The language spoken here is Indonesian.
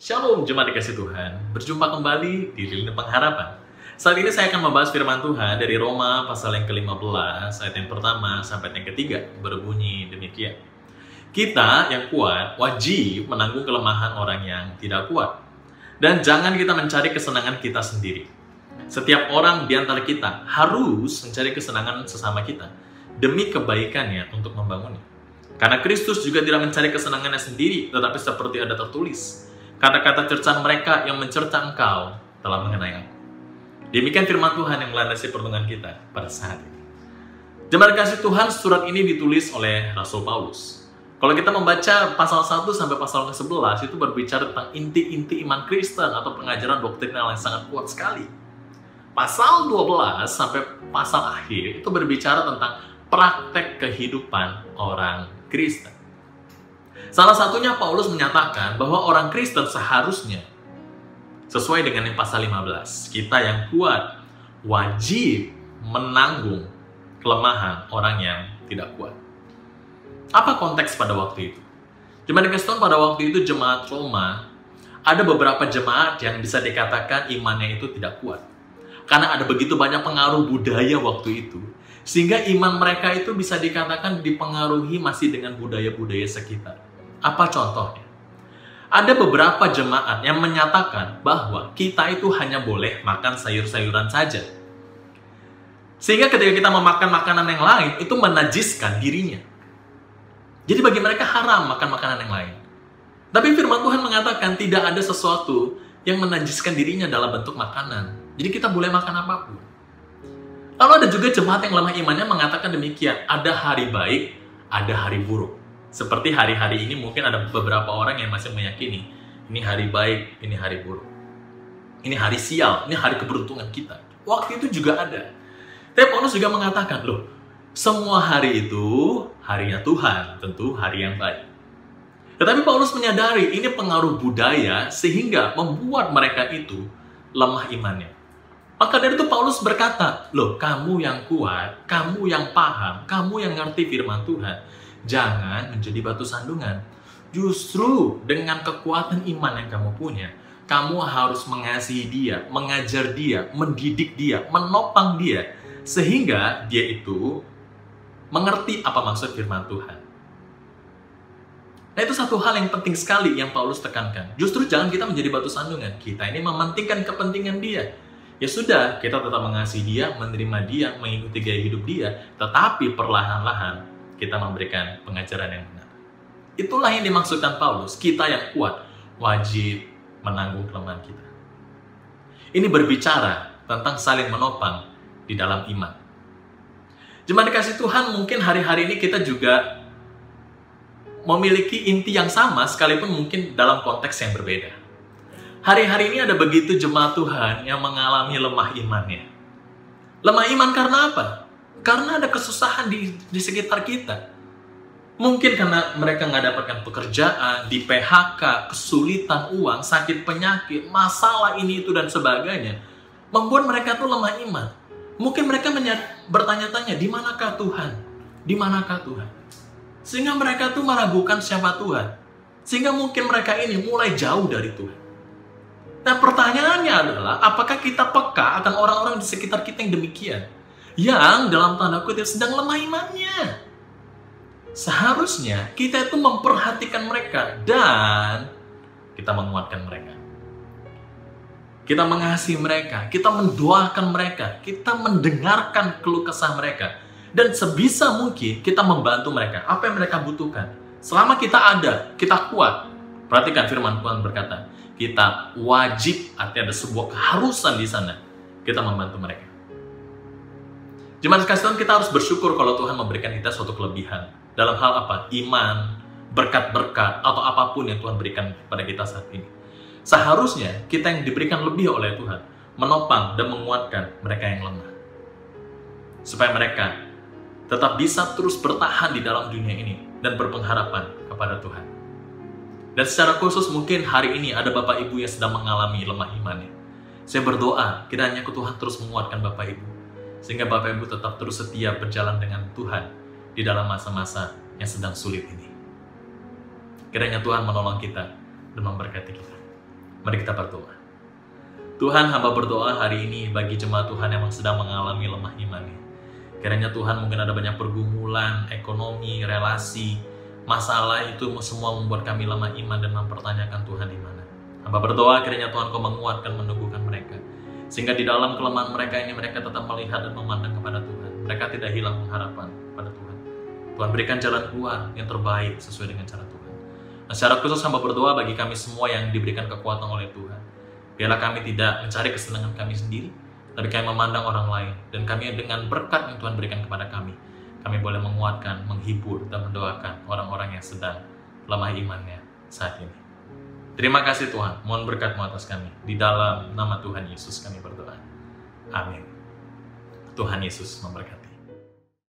Shalom jemaat dikasih Tuhan, berjumpa kembali di Lini Pengharapan. Saat ini saya akan membahas firman Tuhan dari Roma pasal yang ke-15, ayat yang pertama sampai yang ketiga, berbunyi demikian. Kita yang kuat wajib menanggung kelemahan orang yang tidak kuat. Dan jangan kita mencari kesenangan kita sendiri. Setiap orang di antara kita harus mencari kesenangan sesama kita, demi kebaikannya untuk membangunnya. Karena Kristus juga tidak mencari kesenangannya sendiri, tetapi seperti ada tertulis, kata-kata cercaan mereka yang mencerca engkau telah mengenai aku. Demikian firman Tuhan yang melandasi pertemuan kita pada saat ini. Jemaat kasih Tuhan, surat ini ditulis oleh Rasul Paulus. Kalau kita membaca pasal 1 sampai pasal ke-11, itu berbicara tentang inti-inti iman Kristen atau pengajaran doktrinal yang sangat kuat sekali. Pasal 12 sampai pasal akhir itu berbicara tentang praktek kehidupan orang Kristen. Salah satunya Paulus menyatakan bahwa orang Kristen seharusnya sesuai dengan yang pasal 15. Kita yang kuat wajib menanggung kelemahan orang yang tidak kuat. Apa konteks pada waktu itu? Jemaat Kristen pada waktu itu jemaat Roma, ada beberapa jemaat yang bisa dikatakan imannya itu tidak kuat. Karena ada begitu banyak pengaruh budaya waktu itu, sehingga iman mereka itu bisa dikatakan dipengaruhi masih dengan budaya-budaya sekitar. Apa contohnya? Ada beberapa jemaat yang menyatakan bahwa kita itu hanya boleh makan sayur-sayuran saja. Sehingga ketika kita memakan makanan yang lain, itu menajiskan dirinya. Jadi bagi mereka haram makan makanan yang lain. Tapi firman Tuhan mengatakan tidak ada sesuatu yang menajiskan dirinya dalam bentuk makanan. Jadi kita boleh makan apapun. Lalu ada juga jemaat yang lemah imannya mengatakan demikian, ada hari baik, ada hari buruk. Seperti hari-hari ini mungkin ada beberapa orang yang masih meyakini ini hari baik, ini hari buruk. Ini hari sial, ini hari keberuntungan kita. Waktu itu juga ada. Tapi Paulus juga mengatakan, loh, semua hari itu harinya Tuhan, tentu hari yang baik. Tetapi Paulus menyadari ini pengaruh budaya sehingga membuat mereka itu lemah imannya. Maka dari itu Paulus berkata, loh, kamu yang kuat, kamu yang paham, kamu yang ngerti firman Tuhan, jangan menjadi batu sandungan. Justru dengan kekuatan iman yang kamu punya, kamu harus mengasihi dia, mengajar dia, mendidik dia, menopang dia, sehingga dia itu mengerti apa maksud firman Tuhan. Nah, itu satu hal yang penting sekali yang Paulus tekankan. Justru jangan kita menjadi batu sandungan. Kita ini mementingkan kepentingan dia. Ya sudah, kita tetap mengasihi dia, menerima dia, mengikuti gaya hidup dia, tetapi perlahan-lahan kita memberikan pengajaran yang benar. Itulah yang dimaksudkan Paulus. Kita yang kuat wajib menanggung kelemahan kita. Ini berbicara tentang saling menopang di dalam iman. Jemaat dikasih Tuhan, mungkin hari-hari ini kita juga memiliki inti yang sama, sekalipun mungkin dalam konteks yang berbeda. Hari-hari ini ada begitu jemaat Tuhan yang mengalami lemah imannya. Lemah iman karena apa? Karena ada kesusahan di sekitar kita. Mungkin karena mereka nggak dapatkan pekerjaan, di PHK, kesulitan uang, sakit penyakit, masalah ini itu dan sebagainya, membuat mereka tuh lemah iman. Mungkin mereka bertanya-tanya, di manakah Tuhan? Di manakah Tuhan? Sehingga mereka tuh meragukan siapa Tuhan. Sehingga mungkin mereka ini mulai jauh dari Tuhan. Nah, pertanyaannya adalah, apakah kita peka akan orang-orang di sekitar kita yang demikian? Yang dalam tanda kutip sedang lemah imannya. Seharusnya kita itu memperhatikan mereka dan kita menguatkan mereka. Kita mengasihi mereka, kita mendoakan mereka, kita mendengarkan keluh kesah mereka. Dan sebisa mungkin kita membantu mereka, apa yang mereka butuhkan. Selama kita ada, kita kuat. Perhatikan firman Tuhan berkata, kita wajib, artinya ada sebuah keharusan di sana, kita membantu mereka. Jemaat sekalian, kita harus bersyukur kalau Tuhan memberikan kita suatu kelebihan. Dalam hal apa? Iman, berkat-berkat, atau apapun yang Tuhan berikan pada kita saat ini. Seharusnya kita yang diberikan lebih oleh Tuhan, menopang dan menguatkan mereka yang lemah. Supaya mereka tetap bisa terus bertahan di dalam dunia ini dan berpengharapan kepada Tuhan. Dan secara khusus mungkin hari ini ada Bapak Ibu yang sedang mengalami lemah imannya. Saya berdoa kiranya Tuhan terus menguatkan Bapak Ibu, sehingga Bapak Ibu tetap terus setia berjalan dengan Tuhan di dalam masa-masa yang sedang sulit ini. Kiranya Tuhan menolong kita dan memberkati kita. Mari kita berdoa. Tuhan, hamba berdoa hari ini bagi jemaat Tuhan yang sedang mengalami lemah imannya. Kiranya Tuhan, mungkin ada banyak pergumulan, ekonomi, relasi, masalah itu semua membuat kami lemah iman dan mempertanyakan Tuhan di mana. Hamba berdoa kiranya Tuhan Kau menguatkan, meneguhkan mereka. Sehingga di dalam kelemahan mereka ini mereka tetap melihat dan memandang kepada Tuhan. Mereka tidak hilang pengharapan pada Tuhan. Tuhan berikan jalan keluar yang terbaik sesuai dengan cara Tuhan. Nah, secara khusus hamba berdoa bagi kami semua yang diberikan kekuatan oleh Tuhan. Biarlah kami tidak mencari kesenangan kami sendiri, tapi kami memandang orang lain. Dan kami dengan berkat yang Tuhan berikan kepada kami boleh menguatkan, menghibur, dan mendoakan orang-orang yang sedang lemah imannya saat ini. Terima kasih Tuhan, mohon berkat-Mu atas kami. Di dalam nama Tuhan Yesus kami berdoa. Amin. Tuhan Yesus memberkati.